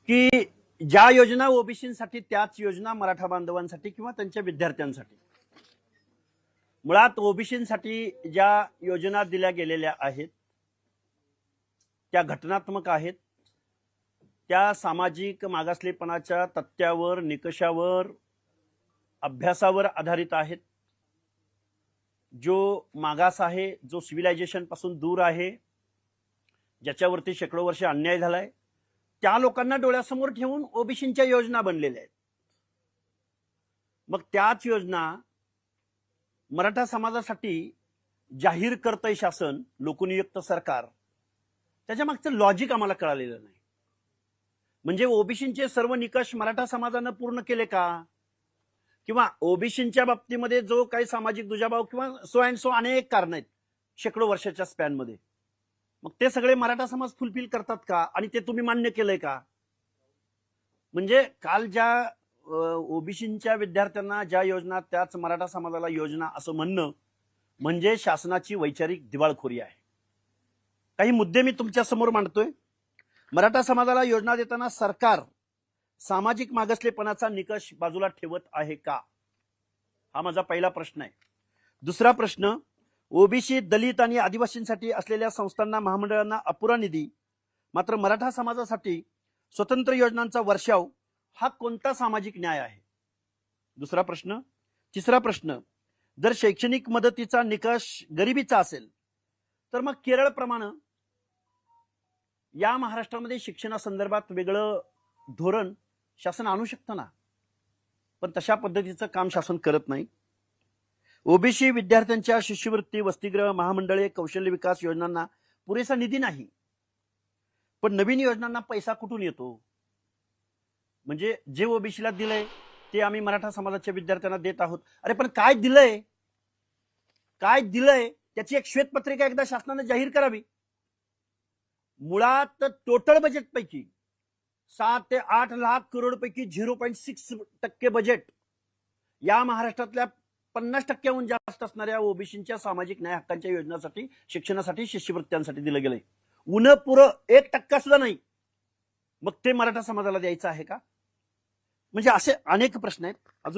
की ज्या योजना ओबीसीसाठी त्याच योजना मराठा बांधवांसाठी किंवा त्यांच्या विद्यार्थ्यांसाठी। मुळात ओबीसीसाठी ज्या योजना दिल्या गेलेल्या आहेत त्या घटनात्मक आहेत, त्या सामाजिक मागासलेपणाच्या तथ्यावर, निकषावर, अभ्यासावर आधारित आहेत। जो मागास आहे, जो सिव्हिलायझेशन पासून दूर आहे, ज्याच्यावरती शेकडो वर्ष अन्याय झालाय, त्या लोकांना डोळ्यासमोर ठेवून ओबीसींच्या योजना बनलेल्या आहेत। मग त्याच योजना मराठा समाजासाठी जाहीर करतंय शासन, लोकनियुक्त सरकार। त्याच्या मागचं लॉजिक आम्हाला कळालेलं नाही। म्हणजे ओबीसींचे सर्व निकष मराठा समाजानं पूर्ण केले का, किंवा ओबीसींच्या बाबतीमध्ये जो काही सामाजिक दुजाभाव किंवा सो अँड सो अनेक कारण आहेत शेकडो वर्षाच्या स्पॅन मध्ये, मग ते सगळे मराठा समाज फुलफिल करतात का आणि ते तुम्ही मान्य केलंय का? म्हणजे काल ज्या ओबीसींच्या विद्यार्थ्यांना ज्या योजना त्याच मराठा समाजाला योजना असं म्हणणं म्हणजे शासनाची वैचारिक दिवाळखोरी आहे। काही मुद्दे मी तुमच्या समोर मांडतोय। मराठा समाजाला योजना देताना सरकार सामाजिक मागासलेपणाचा निकष बाजूला ठेवत आहे का, हा माझा पहिला प्रश्न आहे। दुसरा प्रश्न, ओबीसी, दलित आणि आदिवासींसाठी असलेल्या संस्थांना, महामंडळांना अपुरा निधी, मात्र मराठा समाजासाठी स्वतंत्र योजनांचा वर्षाव, हा कोणता सामाजिक न्याय आहे? दुसरा प्रश्न। तिसरा प्रश्न, जर शैक्षणिक मदतीचा निकष गरिबीचा असेल तर मग केरळ प्रमाणे या महाराष्ट्रामध्ये शिक्षणासंदर्भात वेगळं धोरण शासन आणू शकतं ना, पण तशा पद्धतीचं काम शासन करत नाही। ओबीसी विद्यार्थ्यांच्या शिष्यवृत्ती, वसतिगृह, महामंडळे, कौशल्य विकास योजनांना पुरेसा निधी नाही, पण नवीन योजनांना पैसा कुठून येतो? म्हणजे जे ओबीसीला दिलंय ते आम्ही मराठा समाजाच्या विद्यार्थ्यांना देत आहोत। अरे पण काय दिलंय, काय दिलंय त्याची एक श्वेतपत्रिका एकदा शासनाने जाहीर करावी। मुळात टोटल बजेट पैकी 7 ते 8 लाख करोड पैकी 0.6% बजेट या महाराष्ट्रातल्या 50%हून जास्त असणाऱ्या ओबीसींच्या सामाजिक न्याय हक्कांच्या योजनांसाठी, शिक्षणासाठी, शिष्यवृत्त्यांसाठी दिलं गेलंय। उन पुरं 1% सुद्धा नाही, मग ते मराठा समाजाला द्यायचं आहे का? म्हणजे असे अनेक प्रश्न आहेत। अजून